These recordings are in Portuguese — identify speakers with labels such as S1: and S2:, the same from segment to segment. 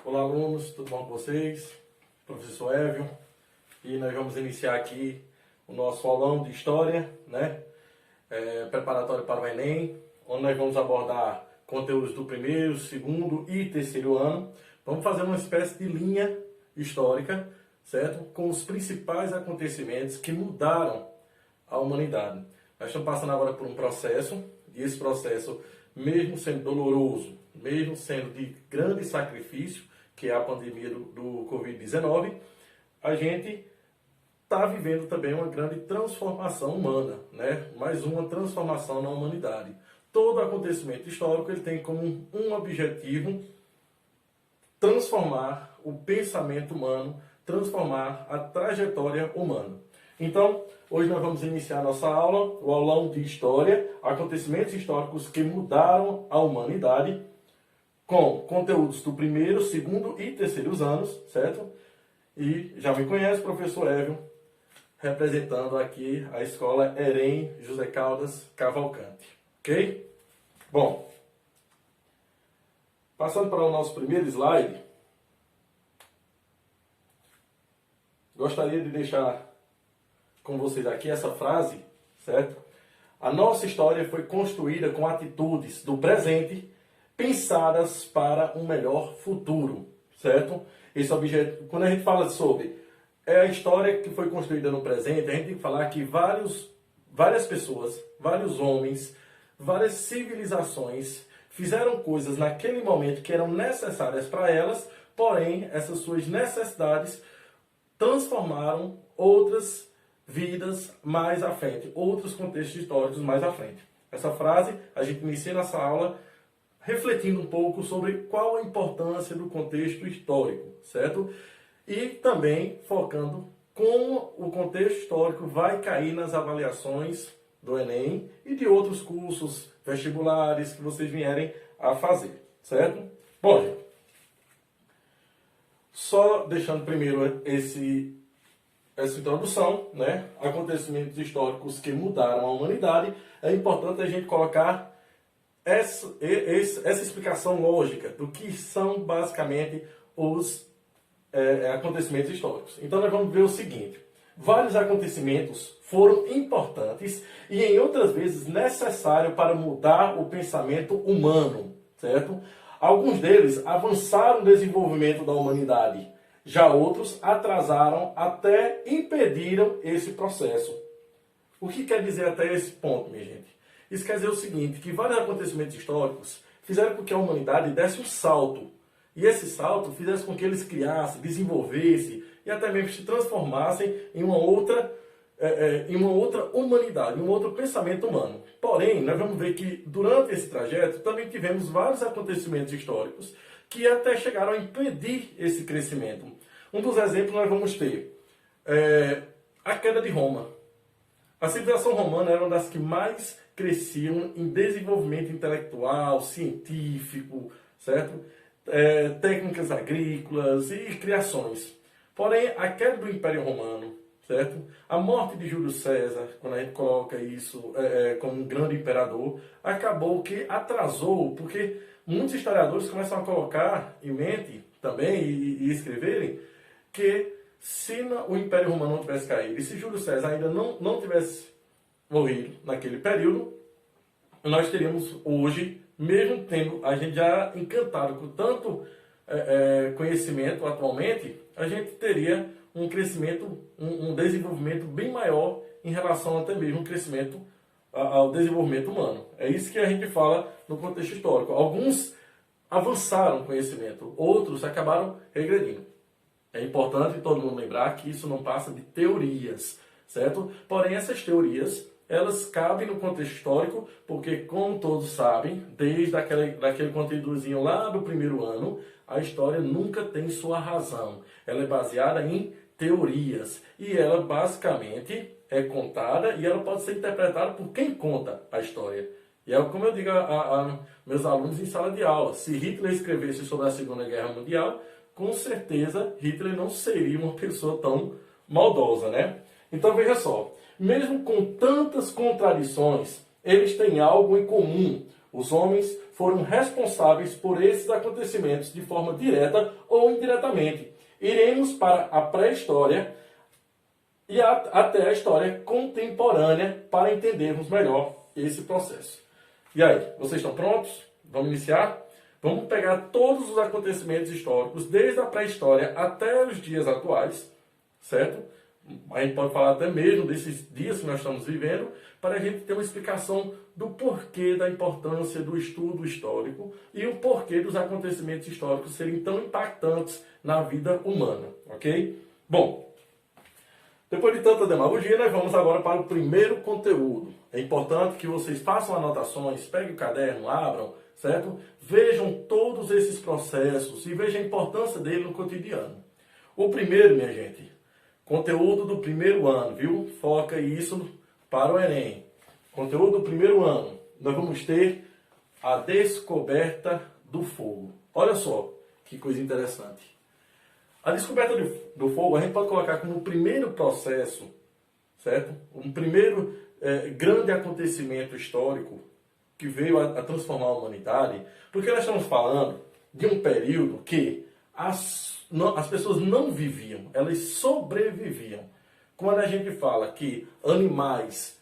S1: Olá alunos, tudo bom com vocês? Professor Évio, e nós vamos iniciar aqui o nosso aulão de História, né? Preparatório para o Enem, onde nós vamos abordar conteúdos do primeiro, segundo e terceiro ano. Vamos fazer uma espécie de linha histórica, certo? Com os principais acontecimentos que mudaram a humanidade. Nós estamos passando agora por um processo, e esse processo, mesmo sendo doloroso, mesmo sendo de grande sacrifício, que é a pandemia do Covid-19, a gente está vivendo também uma grande transformação humana, né? Mais uma transformação na humanidade. Todo acontecimento histórico ele tem como um objetivo transformar o pensamento humano, transformar a trajetória humana. Então, hoje nós vamos iniciar nossa aula, o aulão de História, acontecimentos históricos que mudaram a humanidade, com conteúdos do primeiro, segundo e terceiros anos, certo? E já me conhece, professor Évio, representando aqui a escola EREM José Caldas Cavalcante, ok? Bom, passando para o nosso primeiro slide, gostaria de deixar com vocês aqui essa frase, certo? A nossa história foi construída com atitudes do presente pensadas para um melhor futuro, certo? Esse objeto, quando a gente fala sobre a história que foi construída no presente, a gente tem que falar que várias pessoas, vários homens, várias civilizações fizeram coisas naquele momento que eram necessárias para elas, porém essas suas necessidades transformaram outras vidas mais à frente, outros contextos históricos mais à frente. Essa frase a gente inicia nessa aula refletindo um pouco sobre qual a importância do contexto histórico, certo? E também focando como o contexto histórico vai cair nas avaliações do Enem e de outros cursos vestibulares que vocês vierem a fazer, certo? Bom, gente, só deixando primeiro essa introdução, né? Acontecimentos históricos que mudaram a humanidade, é importante a gente colocar essa explicação lógica do que são basicamente os acontecimentos históricos. Então nós vamos ver o seguinte: vários acontecimentos foram importantes e em outras vezes necessários para mudar o pensamento humano, certo? Alguns deles avançaram o desenvolvimento da humanidade, já outros atrasaram até impediram esse processo. O que quer dizer até esse ponto, minha gente? Isso quer dizer o seguinte, que vários acontecimentos históricos fizeram com que a humanidade desse um salto. E esse salto fizesse com que eles criassem, desenvolvessem e até mesmo se transformassem em uma outra humanidade, em um outro pensamento humano. Porém, nós vamos ver que durante esse trajeto também tivemos vários acontecimentos históricos que até chegaram a impedir esse crescimento. Um dos exemplos nós vamos ter a queda de Roma. A civilização romana era uma das que mais cresciam em desenvolvimento intelectual, científico, certo? Técnicas agrícolas e criações. Porém, a queda do Império Romano, certo? A morte de Júlio César, quando a gente coloca isso como um grande imperador, acabou que atrasou, porque muitos historiadores começam a colocar em mente também e escreverem que se o Império Romano não tivesse caído e se Júlio César ainda não tivesse morrido naquele período, nós teríamos hoje, mesmo tendo a gente já encantado com tanto conhecimento atualmente, a gente teria um crescimento, um desenvolvimento bem maior em relação até mesmo ao crescimento ao desenvolvimento humano. É isso que a gente fala no contexto histórico. Alguns avançaram o conhecimento, outros acabaram regredindo. É importante todo mundo lembrar que isso não passa de teorias, certo? Porém, essas teorias, elas cabem no contexto histórico, porque, como todos sabem, desde daquele conteúdozinho lá do primeiro ano, a história nunca tem sua razão. Ela é baseada em teorias. E ela, basicamente, é contada e ela pode ser interpretada por quem conta a história. E é como eu digo a meus alunos em sala de aula. Se Hitler escrevesse sobre a Segunda Guerra Mundial, com certeza Hitler não seria uma pessoa tão maldosa, né? Então veja só, mesmo com tantas contradições, eles têm algo em comum. Os homens foram responsáveis por esses acontecimentos de forma direta ou indiretamente. Iremos para a pré-história e até a história contemporânea para entendermos melhor esse processo. E aí, vocês estão prontos? Vamos iniciar? Vamos pegar todos os acontecimentos históricos, desde a pré-história até os dias atuais, certo? A gente pode falar até mesmo desses dias que nós estamos vivendo, para a gente ter uma explicação do porquê da importância do estudo histórico e o porquê dos acontecimentos históricos serem tão impactantes na vida humana, ok? Bom, depois de tanta demagogia, nós vamos agora para o primeiro conteúdo. É importante que vocês façam anotações, peguem o caderno, abram, certo? Vejam todos esses processos e vejam a importância dele no cotidiano. O primeiro, minha gente, conteúdo do primeiro ano, viu? Foca isso para o Enem. Conteúdo do primeiro ano. Nós vamos ter a descoberta do fogo. Olha só que coisa interessante. A descoberta do fogo a gente pode colocar como o primeiro processo, certo? Um primeiro grande acontecimento histórico que veio a transformar a humanidade, porque nós estamos falando de um período que as pessoas não viviam, elas sobreviviam. Quando a gente fala que animais,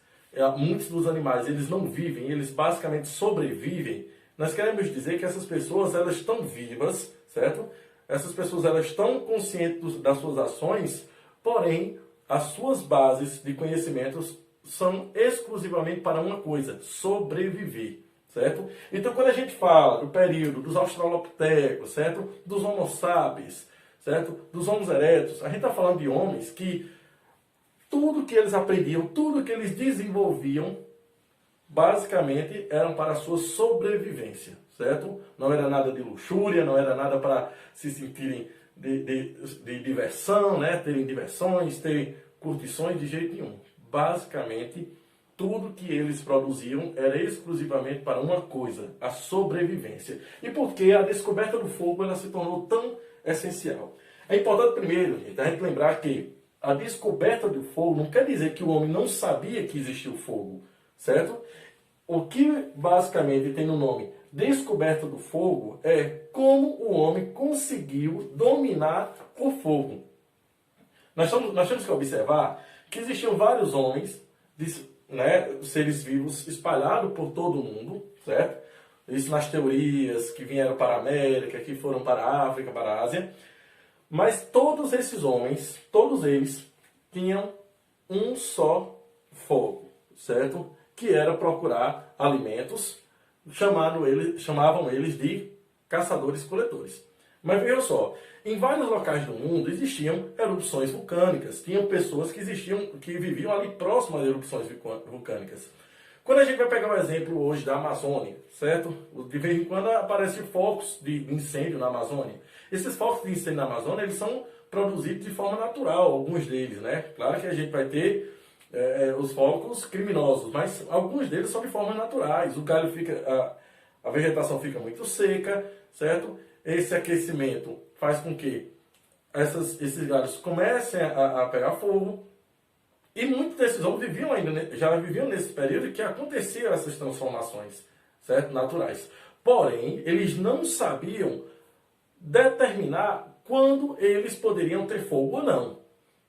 S1: muitos dos animais, eles não vivem, eles basicamente sobrevivem, nós queremos dizer que essas pessoas, elas estão vivas, certo? Essas pessoas, elas estão conscientes das suas ações, porém, as suas bases de conhecimentos são exclusivamente para uma coisa: sobreviver, certo? Então, quando a gente fala do período dos australopitecos, certo? Dos homo sapiens, certo? Dos homo erectus, a gente está falando de homens que tudo que eles aprendiam, tudo que eles desenvolviam, basicamente eram para a sua sobrevivência, certo? Não era nada de luxúria, não era nada para se sentirem de diversão, né? Terem diversões, terem curtições, de jeito nenhum. Basicamente, tudo que eles produziam era exclusivamente para uma coisa: a sobrevivência. E por que a descoberta do fogo ela se tornou tão essencial? É importante primeiro, gente, a gente lembrar que a descoberta do fogo não quer dizer que o homem não sabia que existia o fogo, certo? O que basicamente tem no nome descoberta do fogo é como o homem conseguiu dominar o fogo. Nós temos que observar que existiam vários homens, né, seres vivos espalhados por todo o mundo, certo? Isso nas teorias que vieram para a América, que foram para a África, para a Ásia. Mas todos esses homens, todos eles, tinham um só foco, certo? Que era procurar alimentos, chamavam eles de caçadores-coletores. Mas veja só, em vários locais do mundo existiam erupções vulcânicas, tinham pessoas que viviam ali próximas a erupções vulcânicas. Quando a gente vai pegar o exemplo hoje da Amazônia, certo? De vez em quando aparecem focos de incêndio na Amazônia. Esses focos de incêndio na Amazônia, eles são produzidos de forma natural, alguns deles, né? Claro que a gente vai ter os focos criminosos, mas alguns deles são de forma naturais. O galho a vegetação fica muito seca, certo? Esse aquecimento faz com que esses galhos comecem a pegar fogo. E muitos desses homens já viviam nesse período que aconteciam essas transformações, certo? Naturais. Porém, eles não sabiam determinar quando eles poderiam ter fogo ou não,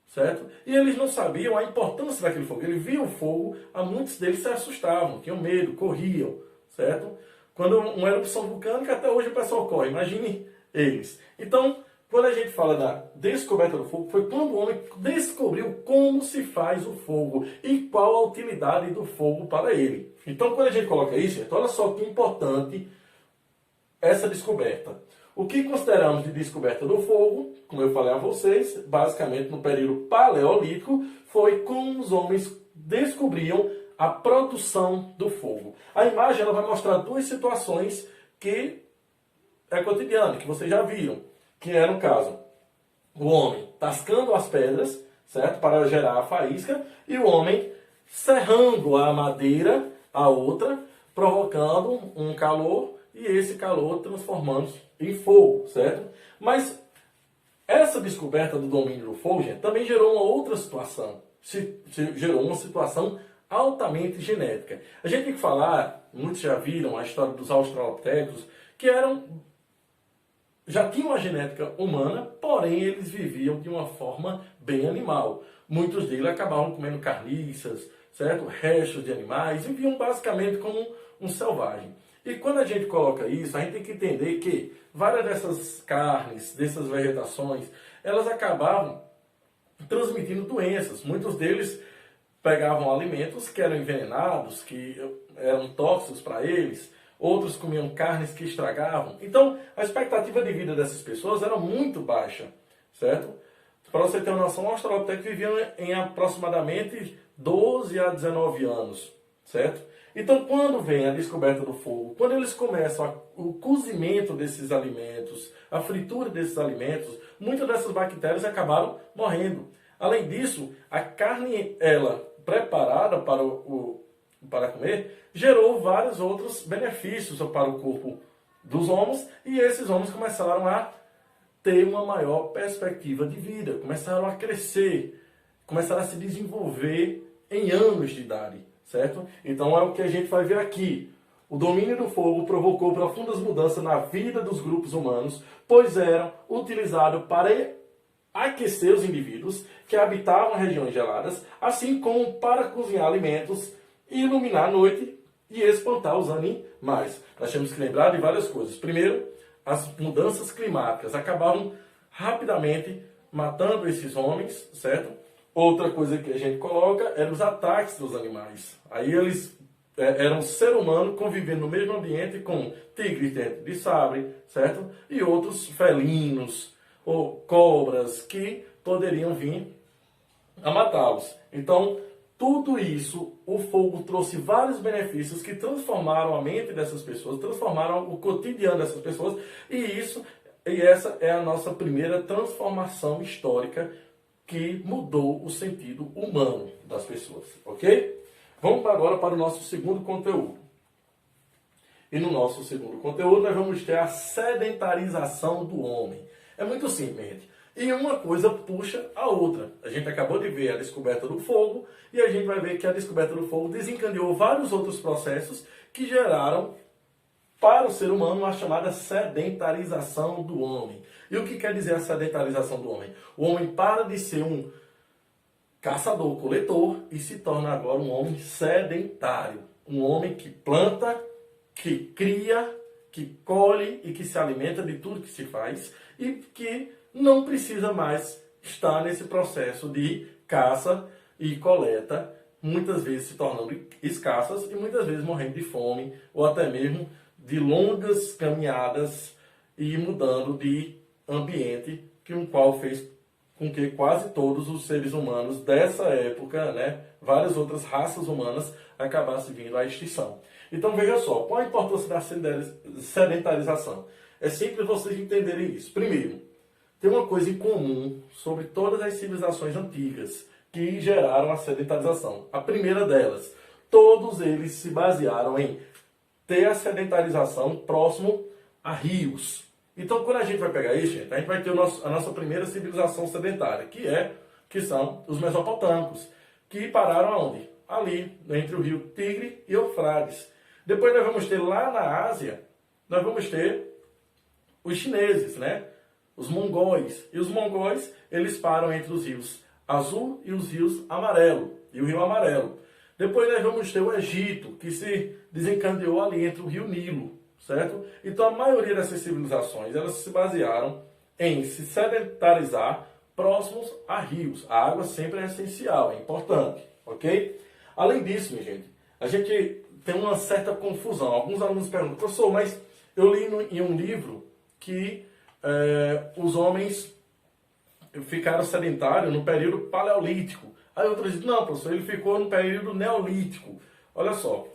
S1: certo? E eles não sabiam a importância daquele fogo. Eles viam o fogo, muitos deles se assustavam, tinham medo, corriam, certo? Quando uma erupção vulcânica, até hoje o pessoal corre, imagine eles. Então, quando a gente fala da descoberta do fogo, foi quando o homem descobriu como se faz o fogo e qual a utilidade do fogo para ele. Então, quando a gente coloca isso, gente, olha só que importante essa descoberta. O que consideramos de descoberta do fogo, como eu falei a vocês, basicamente no período paleolítico, foi como os homens descobriam a produção do fogo. A imagem ela vai mostrar duas situações que é cotidiana, que vocês já viram, que era no caso, o homem tascando as pedras, certo, para gerar a faísca, e o homem serrando a madeira, a outra, provocando um calor, e esse calor transformando-se em fogo, certo? Mas essa descoberta do domínio do fogo, gente, também gerou uma outra situação. Gerou uma situação altamente genética. A gente tem que falar, muitos já viram a história dos australopithecus, que já tinham a genética humana, porém eles viviam de uma forma bem animal. Muitos deles acabavam comendo carniças, certo? Restos de animais, e viviam basicamente como um selvagem. E quando a gente coloca isso, a gente tem que entender que várias dessas carnes, dessas vegetações, elas acabavam transmitindo doenças. Muitos deles pegavam alimentos que eram envenenados, que eram tóxicos para eles, outros comiam carnes que estragavam. Então, a expectativa de vida dessas pessoas era muito baixa, certo? Para você ter uma noção, o Australopithecus viviam em aproximadamente 12 a 19 anos, certo? Então, quando vem a descoberta do fogo, quando eles começam o cozimento desses alimentos, a fritura desses alimentos, muitas dessas bactérias acabaram morrendo. Além disso, a carne, ela preparada para comer, gerou vários outros benefícios para o corpo dos homens, e esses homens começaram a ter uma maior perspectiva de vida, começaram a crescer, começaram a se desenvolver em anos de idade, certo? Então é o que a gente vai ver aqui. O domínio do fogo provocou profundas mudanças na vida dos grupos humanos, pois eram utilizados para aquecer os indivíduos que habitavam regiões geladas, assim como para cozinhar alimentos, iluminar a noite e espantar os animais. Nós temos que lembrar de várias coisas. Primeiro, as mudanças climáticas acabavam rapidamente matando esses homens, certo? Outra coisa que a gente coloca eram os ataques dos animais. Aí eles eram ser humano convivendo no mesmo ambiente com tigres dentro de sabre, certo? E outros felinos ou cobras que poderiam vir a matá-los. Então, tudo isso, o fogo trouxe vários benefícios que transformaram a mente dessas pessoas, transformaram o cotidiano dessas pessoas, e essa é a nossa primeira transformação histórica que mudou o sentido humano das pessoas, ok? Vamos agora para o nosso segundo conteúdo. E no nosso segundo conteúdo nós vamos ter a sedentarização do homem. É muito simples, gente. E uma coisa puxa a outra. A gente acabou de ver a descoberta do fogo e a gente vai ver que a descoberta do fogo desencadeou vários outros processos que geraram para o ser humano a chamada sedentarização do homem. E o que quer dizer a sedentarização do homem? O homem para de ser um caçador-coletor e se torna agora um homem sedentário. Um homem que planta, que cria, que colhe e que se alimenta de tudo que se faz e que não precisa mais estar nesse processo de caça e coleta, muitas vezes se tornando escassas e muitas vezes morrendo de fome ou até mesmo de longas caminhadas e mudando de ambiente, que um qual fez com que quase todos os seres humanos dessa época, várias outras raças humanas, acabassem vindo à extinção. Então veja só, qual a importância da sedentarização? É simples vocês entenderem isso. Primeiro, tem uma coisa em comum sobre todas as civilizações antigas que geraram a sedentarização. A primeira delas, todos eles se basearam em ter a sedentarização próximo a rios. Então, quando a gente vai pegar isso, gente, a gente vai ter a nossa primeira civilização sedentária, que são os mesopotâmicos, que pararam aonde? Ali, entre o rio Tigre e Eufrates. Depois nós vamos ter lá na Ásia, nós vamos ter os chineses, os mongóis. E os mongóis, eles param entre os rios Azul e os rios Amarelo, e o rio Amarelo. Depois nós vamos ter o Egito, que se desencadeou ali entre o rio Nilo, certo? Então a maioria dessas civilizações, elas se basearam em se sedentarizar próximos a rios. A água sempre é essencial, é importante, ok? Além disso, minha gente, a gente tem uma certa confusão. Alguns alunos perguntam, professor, mas eu li em um livro que os homens ficaram sedentários no período paleolítico. Aí outros dizem, não, professor, ele ficou no período neolítico. Olha só,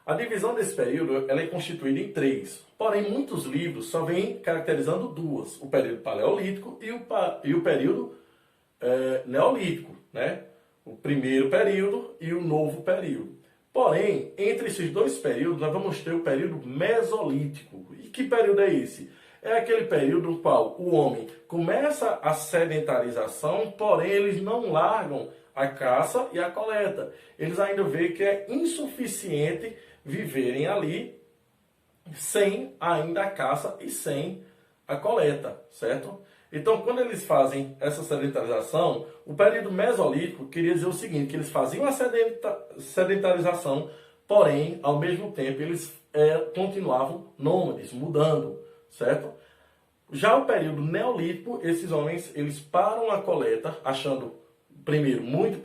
S1: a divisão desse período ela é constituída em 3. Porém, muitos livros só vêm caracterizando 2. O período paleolítico e o período neolítico, O primeiro período e o novo período. Porém, entre esses 2 períodos, nós vamos ter o período mesolítico. E que período é esse? É aquele período no qual o homem começa a sedentarização, porém eles não largam a caça e a coleta. Eles ainda veem que é insuficiente viverem ali sem ainda a caça e sem a coleta, certo? Então, quando eles fazem essa sedentarização, o período mesolítico queria dizer o seguinte, que eles faziam a sedentarização, porém, ao mesmo tempo, eles continuavam nômades, mudando, certo? Já o período neolítico, esses homens, eles param a coleta, achando, primeiro, muito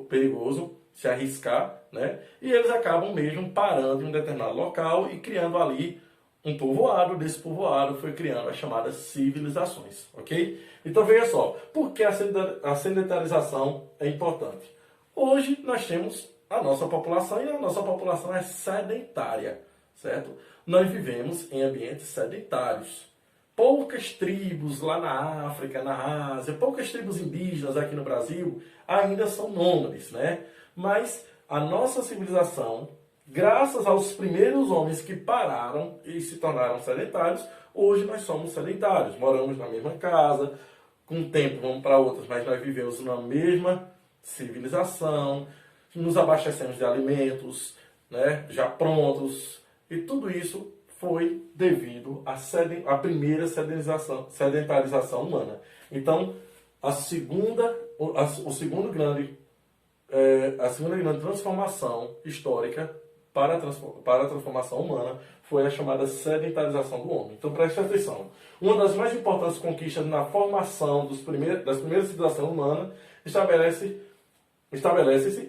S1: perigoso se arriscar, né? E eles acabam mesmo parando em um determinado local e criando ali um povoado. Desse povoado foi criando as chamadas civilizações, ok? Então veja só, por que a sedentarização é importante? Hoje nós temos a nossa população e a nossa população é sedentária, certo? Nós vivemos em ambientes sedentários. Poucas tribos lá na África, na Ásia, poucas tribos indígenas aqui no Brasil ainda são nômades, né? Mas a nossa civilização, graças aos primeiros homens que pararam e se tornaram sedentários, hoje nós somos sedentários. Moramos na mesma casa, com o tempo vamos para outras, mas nós vivemos na mesma civilização, nos abastecemos de alimentos, né, já prontos, e tudo isso foi devido à primeira sedentarização humana. Então, a segunda grande transformação histórica para a transformação humana foi a chamada sedentarização do homem. Então, preste atenção. Uma das mais importantes conquistas na formação das primeiras civilizações humanas estabelece-se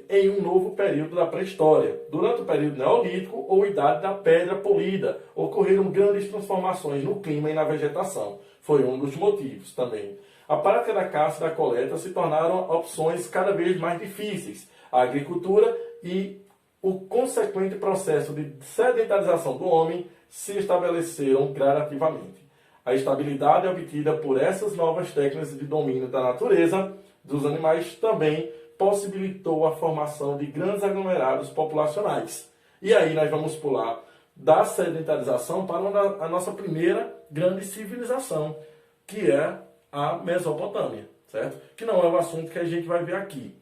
S1: em um novo período da pré-história. Durante o período neolítico ou idade da pedra polida, ocorreram grandes transformações no clima e na vegetação. Foi um dos motivos também. A prática da caça e da coleta se tornaram opções cada vez mais difíceis. A agricultura e o consequente processo de sedentarização do homem se estabeleceram gradativamente. A estabilidade obtida por essas novas técnicas de domínio da natureza, dos animais, também possibilitou a formação de grandes aglomerados populacionais. E aí nós vamos pular da sedentarização para a nossa primeira grande civilização, que é a Mesopotâmia, certo? Que não é o assunto que a gente vai ver aqui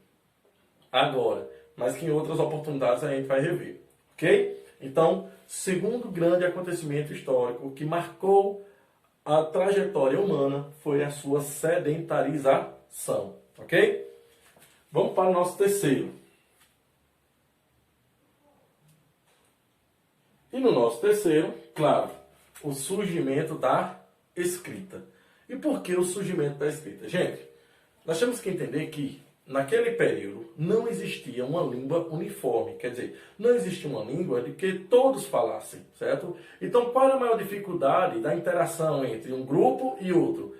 S1: agora, mas que em outras oportunidades a gente vai rever, ok? Então, segundo grande acontecimento histórico que marcou a trajetória humana foi a sua sedentarização, ok? Vamos para o nosso terceiro. E no nosso terceiro, claro, o surgimento da escrita. E por que o surgimento da escrita? Gente, nós temos que entender que naquele período não existia uma língua uniforme. Quer dizer, não existia uma língua de que todos falassem, certo? Então, qual era a maior dificuldade da interação entre um grupo e outro?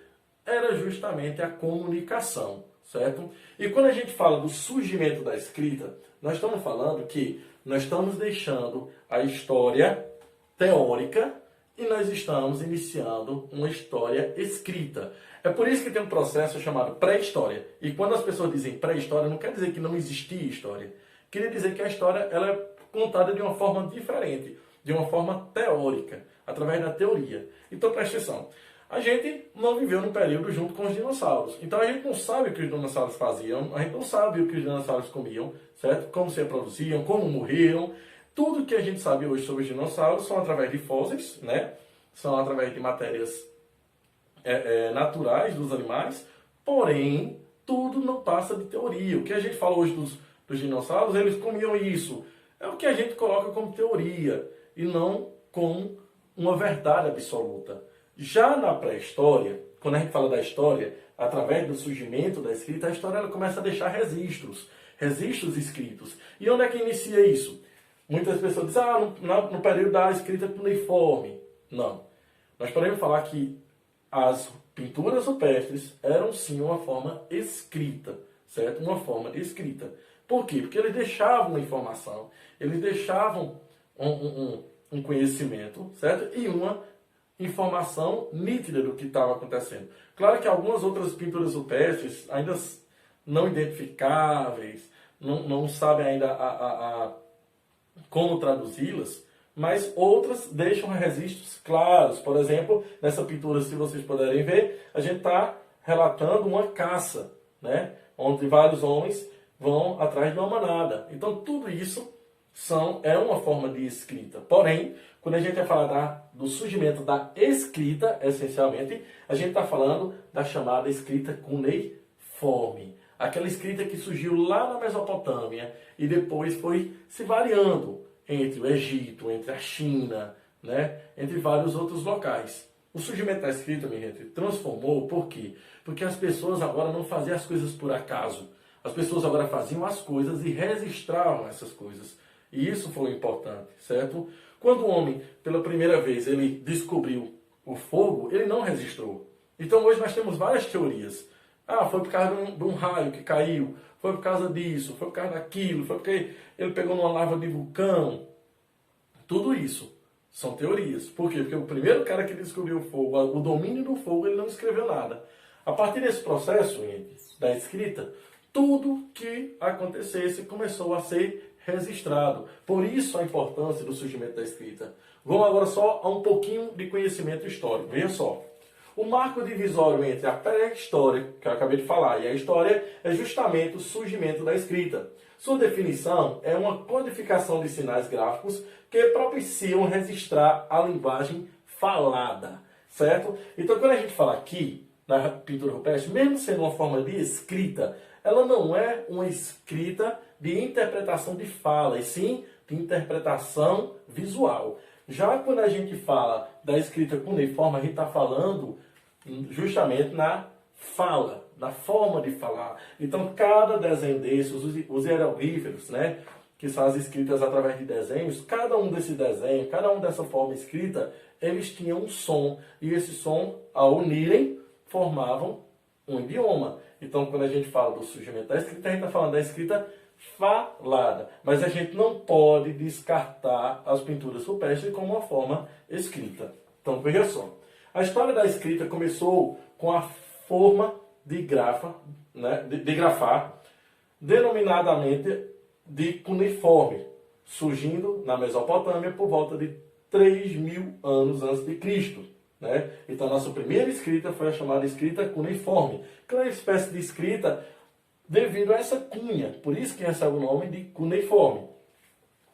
S1: Era justamente a comunicação, certo? E quando a gente fala do surgimento da escrita, nós estamos falando que nós estamos deixando a história teórica e nós estamos iniciando uma história escrita. É por isso que tem um processo chamado pré-história. E quando as pessoas dizem pré-história, não quer dizer que não existia história. Queria dizer que a história ela é contada de uma forma diferente, de uma forma teórica, através da teoria. Então preste atenção. A gente não viveu num período junto com os dinossauros. Então a gente não sabe o que os dinossauros faziam, a gente não sabe o que os dinossauros comiam, certo? Como se reproduziam, como morriam. Tudo que a gente sabe hoje sobre os dinossauros são através de fósseis, né? São através de matérias naturais dos animais, porém, tudo não passa de teoria. O que a gente fala hoje dos dinossauros, eles comiam isso. É o que a gente coloca como teoria e não como uma verdade absoluta. Já na pré-história, quando a gente fala da história, através do surgimento da escrita, a história ela começa a deixar registros escritos. E onde é que inicia isso? Muitas pessoas dizem, no período da escrita cuneiforme. Não. Nós podemos falar que as pinturas rupestres eram sim uma forma escrita, certo? Uma forma escrita. Por quê? Porque eles deixavam uma informação, eles deixavam um conhecimento, certo? E uma informação nítida do que estava acontecendo. Claro que algumas outras pinturas rupestres ainda não identificáveis, não sabem ainda como traduzi-las, mas outras deixam registros claros. Por exemplo, nessa pintura, se vocês puderem ver, a gente está relatando uma caça, né? Onde vários homens vão atrás de uma manada. Então tudo isso é uma forma de escrita. Porém, quando a gente vai falar do surgimento da escrita, essencialmente, a gente está falando da chamada escrita cuneiforme. Aquela escrita que surgiu lá na Mesopotâmia e depois foi se variando entre o Egito, entre a China, né, entre vários outros locais. O surgimento da escrita, minha gente, transformou, por quê? Porque as pessoas agora não faziam as coisas por acaso. As pessoas agora faziam as coisas e registravam essas coisas. E isso foi importante, certo? Quando o homem, pela primeira vez, ele descobriu o fogo, ele não registrou. Então hoje nós temos várias teorias. Ah, foi por causa de um raio que caiu, foi por causa disso, foi por causa daquilo, foi porque ele pegou numa lava de vulcão. Tudo isso são teorias. Por quê? Porque o primeiro cara que descobriu o fogo, o domínio do fogo, ele não escreveu nada. A partir desse processo, da escrita, tudo que acontecesse começou a ser registrado. Por isso a importância do surgimento da escrita. Vamos agora só a um pouquinho de conhecimento histórico. Veja só. O marco divisório entre a pré-história, que eu acabei de falar, e a história é justamente o surgimento da escrita. Sua definição é uma codificação de sinais gráficos que propiciam registrar a linguagem falada, certo? Então, quando a gente fala aqui, na pintura rupestre, mesmo sendo uma forma de escrita, ela não é uma escrita de interpretação de fala, e sim de interpretação visual. Já quando a gente fala da escrita cuneiforme, a gente está falando justamente na fala, na forma de falar. Então, cada desenho desses, os hieroglíficos, né, que são as escritas através de desenhos, cada um desses desenhos, cada um dessa forma escrita, eles tinham um som. E esse som, ao unirem, formavam um idioma. Então, quando a gente fala do surgimento da escrita, a gente está falando da escrita falada. Mas a gente não pode descartar as pinturas rupestres como uma forma escrita. Então, veja só. A história da escrita começou com a forma de grafar, denominadamente de cuneiforme, surgindo na Mesopotâmia por volta de 3.000 anos antes de Cristo. Né? Então, a nossa primeira escrita foi a chamada escrita cuneiforme, que é uma espécie de escrita devido a essa cunha, por isso que recebe o nome de cuneiforme.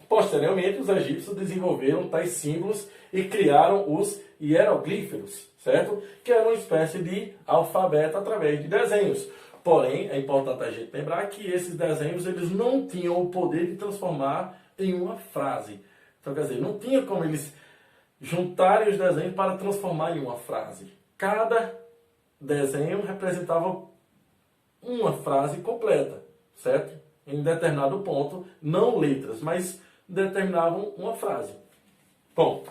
S1: Posteriormente, os egípcios desenvolveram tais símbolos e criaram os hieroglíficos, certo? Que era uma espécie de alfabeto através de desenhos. Porém, é importante a gente lembrar que esses desenhos eles não tinham o poder de transformar em uma frase. Então, quer dizer, não tinha como eles juntarem os desenhos para transformar em uma frase. Cada desenho representava uma frase completa, certo? Em determinado ponto, não letras, mas determinavam uma frase. Bom,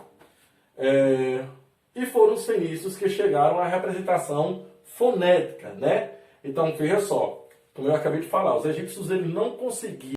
S1: e foram os fenícios que chegaram à representação fonética, né? Então, veja só, como eu acabei de falar, os egípcios eles não conseguiam